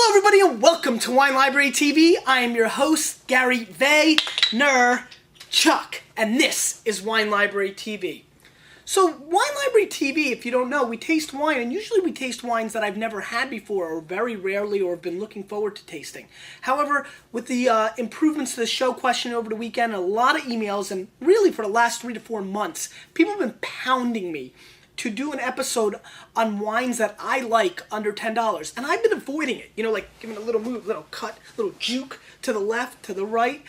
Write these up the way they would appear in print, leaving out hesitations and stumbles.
Hello everybody and welcome to Wine Library TV. I am your host, Gary Vaynerchuk, and this is Wine Library TV. So Wine Library TV, if you don't know, we taste wine, and usually we taste wines that I've never had before, or very rarely, or have been looking forward to tasting. However, with the improvements to the show question over the weekend, and a lot of emails, and really for the last 3 to 4 months, people have been pounding me to do an episode on wines that I like under $10. And I've been avoiding it, like giving a little move, little cut, little juke to the left, to the right,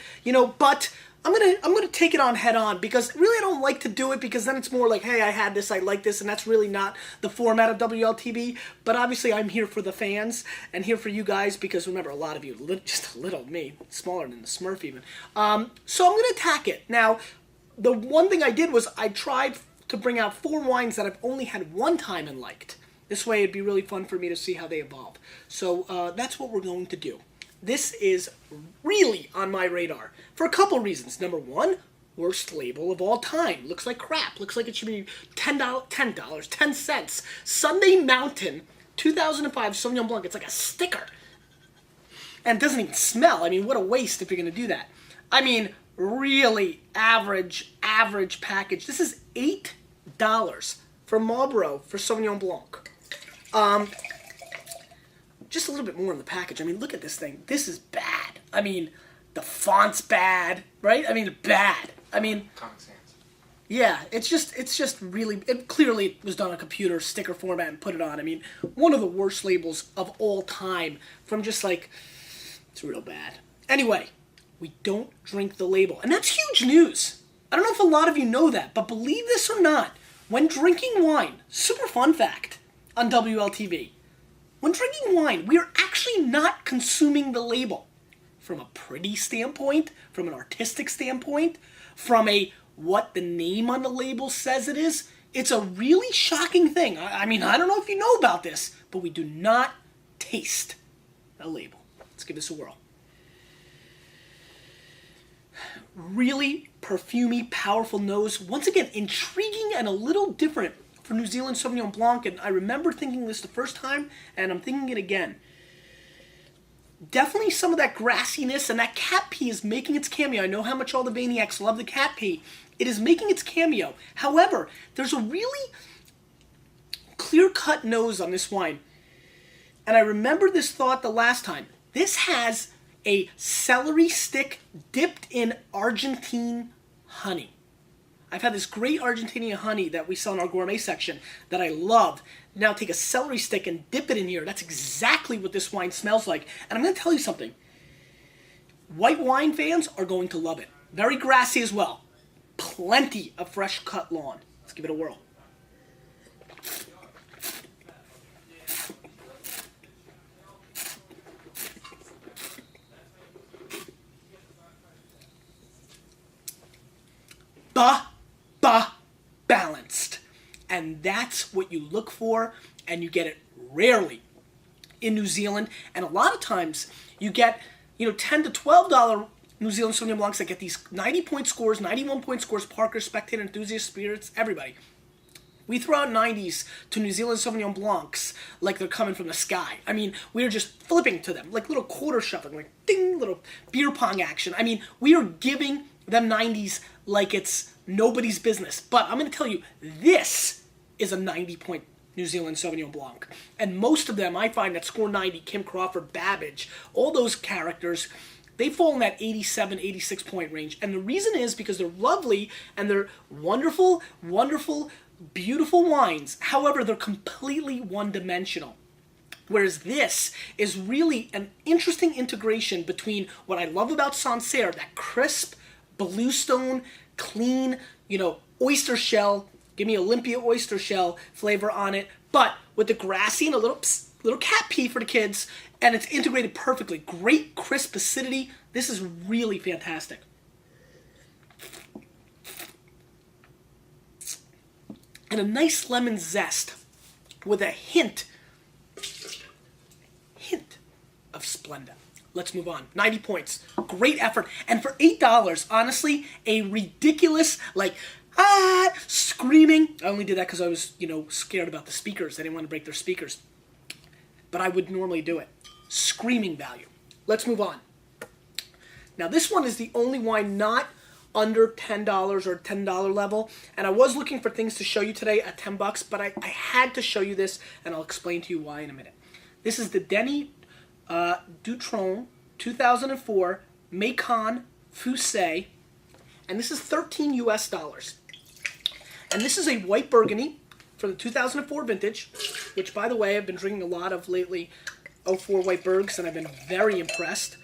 but I'm gonna take it on head on, because really I don't like to do it, because then it's more like, hey, I had this, I like this, and that's really not the format of WLTV. But obviously I'm here for the fans and here for you guys, because remember, a lot of you, just a little, me, smaller than the Smurf even. So I'm gonna attack it. Now, the one thing I did was I tried to bring out 4 wines that I've only had one time and liked. This way it'd be really fun for me to see how they evolve. So that's what we're going to do. This is really on my radar for a couple reasons. Number one, worst label of all time. Looks like crap. Looks like it should be $10, 10 cents. Sunday Mountain 2005 Sauvignon Blanc. It's like a sticker. And it doesn't even smell. I mean, what a waste if you're going to do that. I mean, really average package. This is $8 for Marlboro for Sauvignon Blanc. Just a little bit more in the package. I mean, look at this thing. This is bad. I mean, the font's bad, right? I mean, bad. I mean, Comic Sans. Yeah, it's just really, it clearly was done on a computer, sticker format, and put it on. I mean, one of the worst labels of all time from just like, it's real bad. Anyway, we don't drink the label. And that's huge news. I don't know if a lot of you know that, but believe this or not, when drinking wine, super fun fact on WLTV, when drinking wine, we are actually not consuming the label. From a pretty standpoint, from an artistic standpoint, from a what the name on the label says it is, it's a really shocking thing. I mean, I don't know if you know about this, but we do not taste the label. Let's give this a whirl. Really perfumey, powerful nose. Once again, intriguing and a little different for New Zealand Sauvignon Blanc, and I remember thinking this the first time, and I'm thinking it again. Definitely some of that grassiness, and that cat pee is making its cameo. I know how much all the Vaynerchuks love the cat pee. It is making its cameo. However, there's a really clear-cut nose on this wine, and I remember this thought the last time. This has a celery stick dipped in Argentine honey. I've had this great Argentinian honey that we sell in our gourmet section that I love. Now take a celery stick and dip it in here. That's exactly what this wine smells like. And I'm going to tell you something. White wine fans are going to love it. Very grassy as well. Plenty of fresh cut lawn. Let's give it a whirl. Balanced. And that's what you look for, and you get it rarely in New Zealand. And a lot of times you get, $10 to $12 New Zealand Sauvignon Blancs that get these 90-point scores, 91-point scores, Parker, Spectator, Enthusiast, Spirits, everybody. We throw out 90s to New Zealand Sauvignon Blancs like they're coming from the sky. I mean, we're just flipping to them, like little quarter shuffling, like ding, little beer pong action. I mean, we are giving them 90s like it's nobody's business. But I'm going to tell you, this is a 90-point New Zealand Sauvignon Blanc. And most of them, I find that score 90, Kim Crawford, Babbage, all those characters, they fall in that 87, 86-point range. And the reason is because they're lovely and they're wonderful, beautiful wines. However, they're completely one-dimensional. Whereas this is really an interesting integration between what I love about Sancerre, that crisp, bluestone, clean, oyster shell, give me Olympia oyster shell flavor on it, but with the grassy and a little cat pee for the kids, and it's integrated perfectly. Great crisp acidity. This is really fantastic. And a nice lemon zest with a hint of Splenda. Let's move on. 90 points. Great effort. And for $8, honestly, a ridiculous, screaming. I only did that because I was, scared about the speakers. I didn't want to break their speakers. But I would normally do it. screaming value. Let's move on. Now this one is the only wine not under $10 or $10 level, and I was looking for things to show you today at $10, but I had to show you this, and I'll explain to you why in a minute. This is the Denis Dutron 2004 Macon Fusé, and this is $13 US. And this is a white Burgundy for the 2004 vintage, which, by the way, I've been drinking a lot of lately, 04 white Burgs, and I've been very impressed.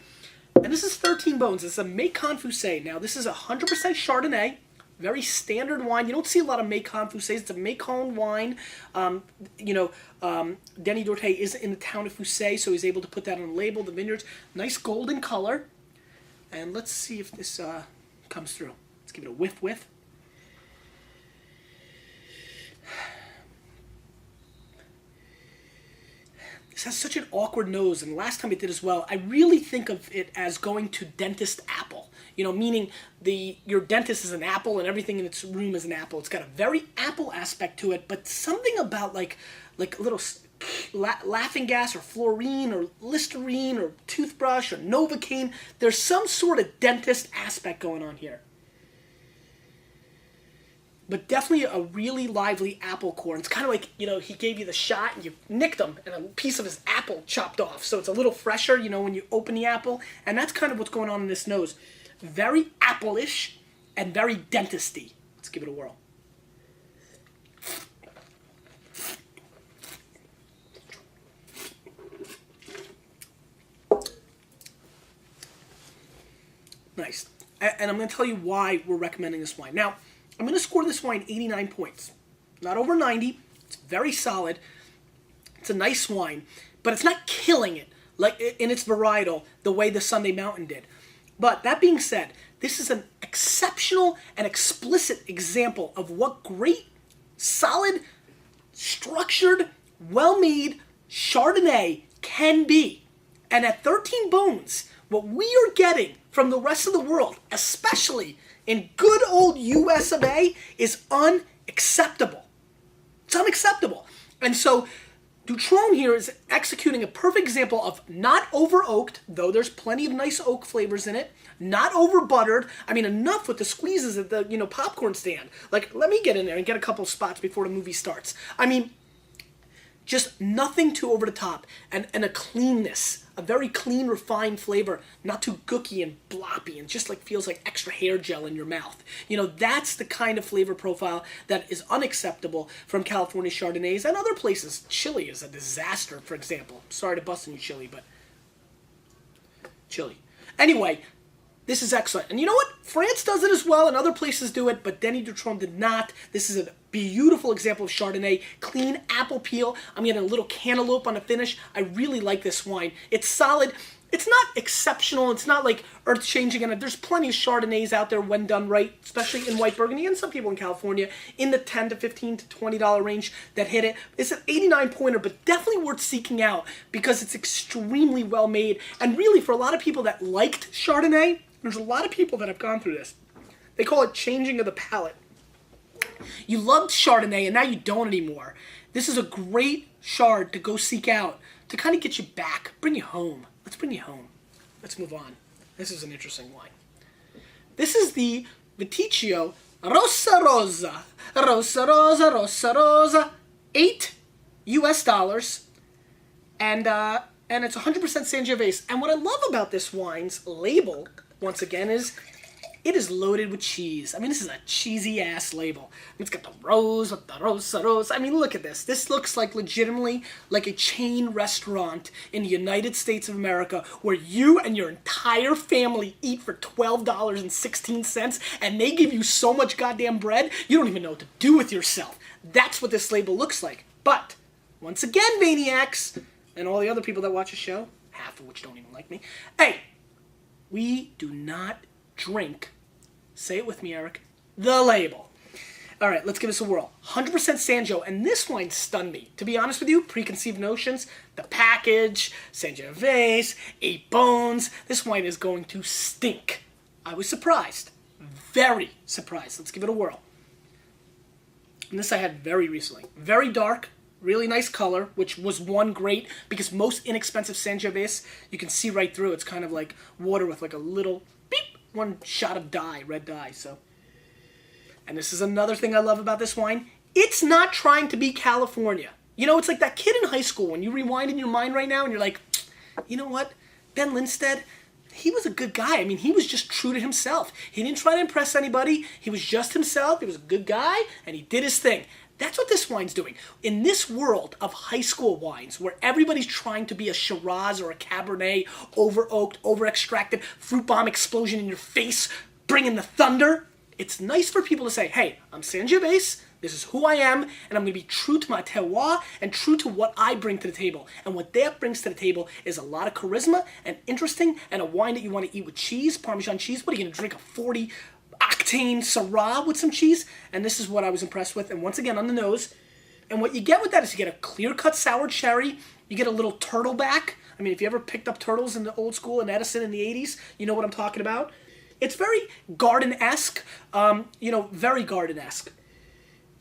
And this is 13 bones. It's a Macon Fusé. Now, this is 100% Chardonnay, very standard wine. You don't see a lot of Macon Fusés. It's a Macon wine. Denis Dorté is in the town of Fusé, so he's able to put that on the label, the vineyards. Nice golden color. And let's see if this comes through. Let's give it a whiff. This has such an awkward nose, and last time it did as well. I really think of it as going to dentist apple. Meaning your dentist is an apple and everything in its room is an apple. It's got a very apple aspect to it, but something about like a little laughing gas or fluorine or Listerine or toothbrush or Novocaine. There's some sort of dentist aspect going on here. But definitely a really lively apple core. It's kind of like, he gave you the shot and you nicked him and a piece of his apple chopped off. So it's a little fresher, when you open the apple. And that's kind of what's going on in this nose. Very apple-ish and very dentisty. Let's give it a whirl. Nice. And I'm going to tell you why we're recommending this wine. Now, I'm going to score this wine 89 points. Not over 90. It's very solid. It's a nice wine. But it's not killing it like in its varietal the way the Sunday Mountain did. But that being said, this is an exceptional and explicit example of what great, solid, structured, well-made Chardonnay can be. And at 13 bones, what we are getting from the rest of the world, especially in good old US of A, is unacceptable. It's unacceptable. And so Dutron here is executing a perfect example of not over-oaked, though there's plenty of nice oak flavors in it, not over-buttered. I mean, enough with the squeezes at the, popcorn stand. Like, let me get in there and get a couple spots before the movie starts. I mean, just nothing too over the top, and a cleanness, a very clean, refined flavor, not too gooky and bloppy, and just feels like extra hair gel in your mouth. That's the kind of flavor profile that is unacceptable from California Chardonnays and other places. Chile is a disaster, for example. Sorry to bust on you, Chile, but Chile. Anyway, this is excellent. And you know what? France does it as well, and other places do it, but Denis Dutron did not. This is a beautiful example of Chardonnay. Clean apple peel. I'm getting a little cantaloupe on the finish. I really like this wine. It's solid. It's not exceptional. It's not earth-changing. And there's plenty of Chardonnays out there when done right, especially in white Burgundy, and some people in California, in the $10 to $15 to $20 range that hit it. It's an 89-pointer, but definitely worth seeking out because it's extremely well made. And really, for a lot of people that liked Chardonnay, there's a lot of people that have gone through this. They call it changing of the palate. You loved Chardonnay, and now you don't anymore. This is a great Chard to go seek out, to kind of get you back, bring you home. Let's bring you home. Let's move on. This is an interesting wine. This is the Viticcio Rossa Rosa. Rossa Rosa, Rossa Rosa. $8 US. And it's 100% Sangiovese. And what I love about this wine's label, once again, is it is loaded with cheese. I mean, this is a cheesy-ass label. It's got the rose with the Rosa Rosa. I mean, look at this. This looks legitimately like a chain restaurant in the United States of America where you and your entire family eat for $12.16, and they give you so much goddamn bread, you don't even know what to do with yourself. That's what this label looks like. But, once again, Maniacs, and all the other people that watch the show, half of which don't even like me, hey, we do not drink, say it with me, Eric, the label. All right, let's give this a whirl. 100% Sanjo, and this wine stunned me. To be honest with you, preconceived notions, the package, Sangiovese, 8 bones, this wine is going to stink. I was surprised. Very surprised. Let's give it a whirl. And this I had very recently. Very dark, Really nice color, which was one great, because most inexpensive Sangiovese, you can see right through. It's kind of like water with like a little beep, one shot of dye, red dye. So, and this is another thing I love about this wine. It's not trying to be California. You know, it's like that kid in high school when you rewind in your mind right now and you're like, you know what, Ben Lindstedt, he was a good guy. I mean, he was just true to himself. He didn't try to impress anybody. He was just himself. He was a good guy, and he did his thing. That's what this wine's doing. In this world of high school wines, where everybody's trying to be a Shiraz or a Cabernet, over-oaked, over-extracted, fruit bomb explosion in your face, bringing the thunder, it's nice for people to say, hey, I'm Sangiovese, this is who I am, and I'm going to be true to my terroir and true to what I bring to the table. And what that brings to the table is a lot of charisma and interesting, and a wine that you want to eat with cheese, Parmesan cheese. What are you going to drink, a 40 octane Syrah with some cheese? And this is what I was impressed with. And once again, on the nose. And what you get with that is you get a clear-cut sour cherry. You get a little turtleback. I mean, if you ever picked up turtles in the old school in Edison in the 80s, you know what I'm talking about. It's very garden-esque, very garden-esque.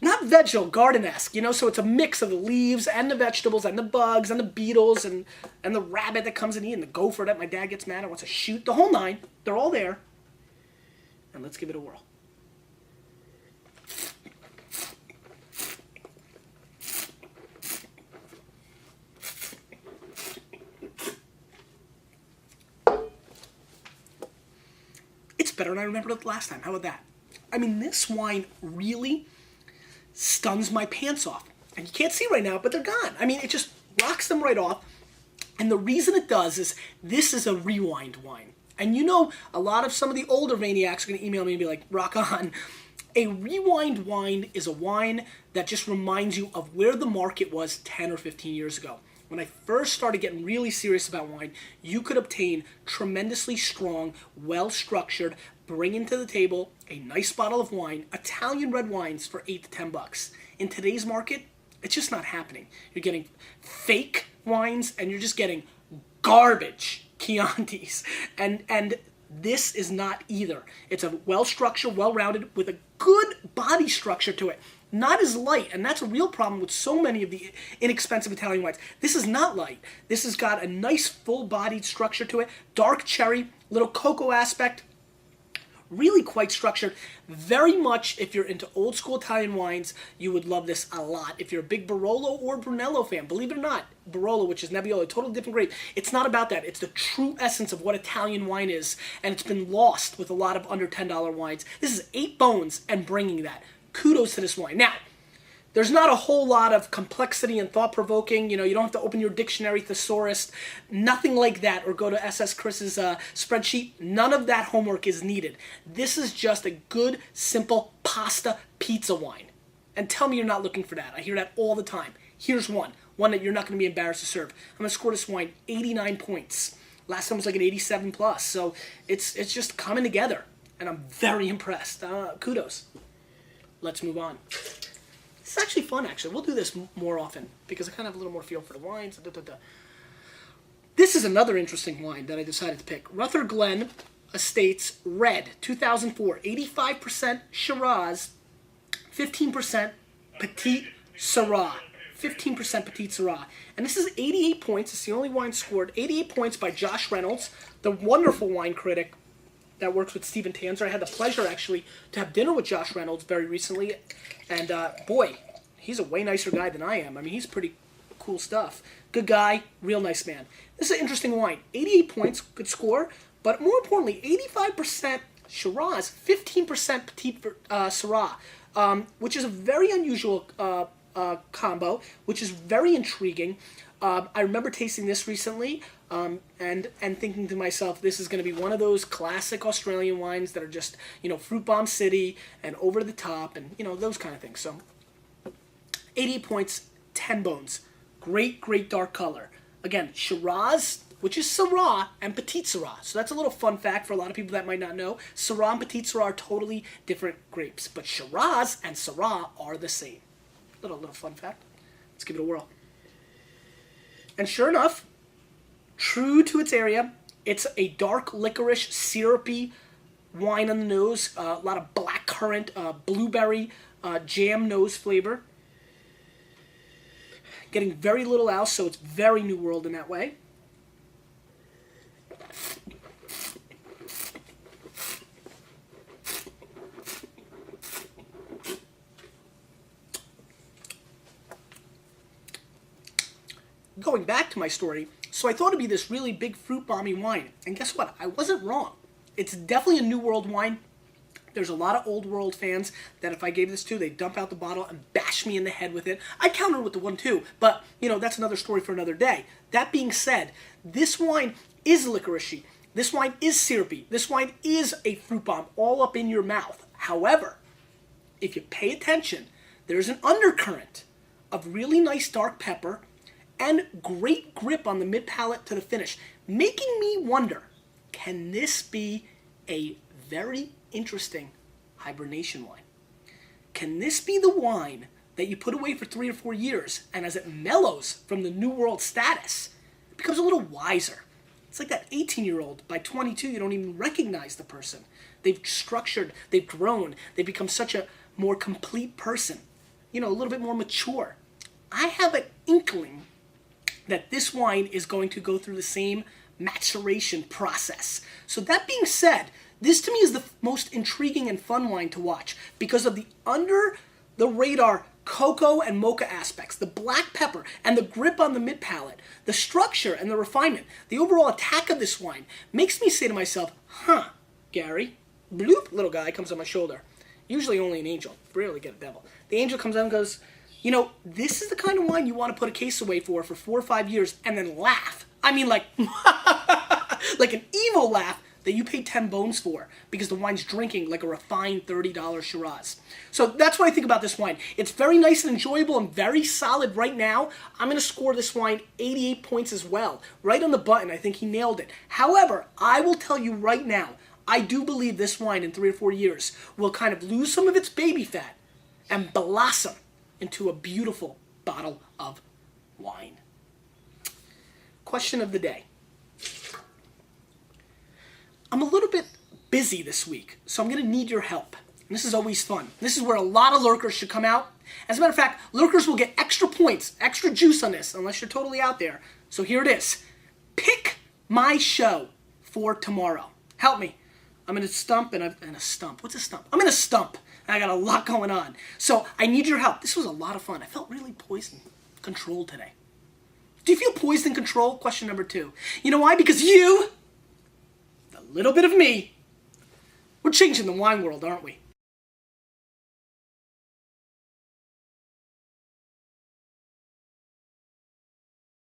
Not vegetal, garden-esque, so it's a mix of the leaves and the vegetables and the bugs and the beetles and the rabbit that comes and eats and the gopher that my dad gets mad at wants to shoot. The whole nine. They're all there. And let's give it a whirl. It's better than I remembered it last time. How about that? I mean, this wine really stuns my pants off. And you can't see right now, but they're gone. I mean, it just rocks them right off. And the reason it does is this is a rewind wine. And a lot of some of the older Vaynerchuks are going to email me and be like, rock on. A rewind wine is a wine that just reminds you of where the market was 10 or 15 years ago. When I first started getting really serious about wine, you could obtain tremendously strong, well-structured, bringing to the table a nice bottle of wine, Italian red wines for $8 to $10. In today's market, it's just not happening. You're getting fake wines and you're just getting garbage Chiantis. And this is not either. It's a well-structured, well-rounded, with a good body structure to it. Not as light, and that's a real problem with so many of the inexpensive Italian wines. This is not light. This has got a nice full-bodied structure to it. Dark cherry, little cocoa aspect. Really quite structured. Very much, if you're into old school Italian wines, you would love this a lot. If you're a big Barolo or Brunello fan, believe it or not, Barolo, which is Nebbiolo, totally different grape. It's not about that. It's the true essence of what Italian wine is, and it's been lost with a lot of under $10 wines. This is 8 bones and bringing that. Kudos to this wine. Now, there's not a whole lot of complexity and thought-provoking. You don't have to open your dictionary thesaurus. Nothing like that, or go to SS Chris's spreadsheet. None of that homework is needed. This is just a good, simple pasta pizza wine. And tell me you're not looking for that. I hear that all the time. Here's one that you're not going to be embarrassed to serve. I'm going to score this wine 89 points. Last time was like an 87 plus. So it's just coming together. And I'm very impressed. Kudos. Let's move on. It's actually fun, actually. We'll do this more often because I kind of have a little more feel for the wines. This is another interesting wine that I decided to pick. Ruther Glen Estates Red, 2004. 85% Shiraz, 15% Petite Syrah. 15% Petite Syrah. And this is 88 points. It's the only wine scored. 88 points by Josh Reynolds, the wonderful wine critic that works with Stephen Tanzer. I had the pleasure, actually, to have dinner with Josh Reynolds very recently. And, boy, he's a way nicer guy than I am. I mean, he's pretty cool stuff. Good guy, real nice man. This is an interesting wine. 88 points, good score. But more importantly, 85% Shiraz, 15% Petite Syrah, which is a very unusual combo, which is very intriguing. I remember tasting this recently and thinking to myself, this is going to be one of those classic Australian wines that are just, fruit bomb city and over the top and, those kind of things. So 88 points, 10 bones. Great, great dark color. Again, Shiraz, which is Syrah, and Petite Syrah. So that's a little fun fact for a lot of people that might not know. Syrah and Petite Syrah are totally different grapes, but Shiraz and Syrah are the same. Little fun fact. Let's give it a whirl. And sure enough, true to its area, it's a dark licorice, syrupy wine on the nose. A lot of blackcurrant, blueberry, jam nose flavor. getting very little else, so it's very New World in that way. Going back to my story, so I thought it'd be this really big fruit bomby wine, and guess what? I wasn't wrong. It's definitely a New World wine. There's a lot of Old World fans that if I gave this to, they'd dump out the bottle and bash me in the head with it. I'd counter with the one too, but you know, that's another story for another day. That being said, this wine is licoricey. This wine is syrupy. This wine is a fruit bomb all up in your mouth. However, if you pay attention, there's an undercurrent of really nice dark pepper and great grip on the mid palate to the finish, making me wonder, can this be a very interesting hibernation wine? Can this be the wine that you put away for 3 or 4 years, and as it mellows from the New World status, it becomes a little wiser? It's like that 18-year-old. By 22, you don't even recognize the person. They've structured, they've grown, they've become such a more complete person, you know, a little bit more mature. I have an inkling that this wine is going to go through the same maturation process. So that being said, this to me is the most intriguing and fun wine to watch because of the under the radar cocoa and mocha aspects, the black pepper and the grip on the mid palate, the structure and the refinement. The overall attack of this wine makes me say to myself, huh, Gary, bloop, little guy comes on my shoulder. Usually only an angel, rarely get a devil. The angel comes out and goes, you know, this is the kind of wine you want to put a case away for 4 or 5 years and then laugh. I mean, like, like an evil laugh that you paid 10 bones for because the wine's drinking like a refined $30 Shiraz. So that's what I think about this wine. It's very nice and enjoyable and very solid right now. I'm going to score this wine 88 points as well. Right on the button. I think he nailed it. However, I will tell you right now, I do believe this wine in 3 or 4 years will kind of lose some of its baby fat and blossom into a beautiful bottle of wine. Question of the day. I'm a little bit busy this week, so I'm going to need your help. And this is always fun. This is where a lot of lurkers should come out. As a matter of fact, lurkers will get extra points, extra juice on this, unless you're totally out there. So here it is. Pick my show for tomorrow. Help me. I'm in a stump and I'm in a stump. What's a stump? I'm in a stump. And I got a lot going on. So I need your help. This was a lot of fun. I felt really poised and controlled today. Do you feel poised and controlled? Question number 2. You know why? Because you, a little bit of me, we're changing the wine world, aren't we?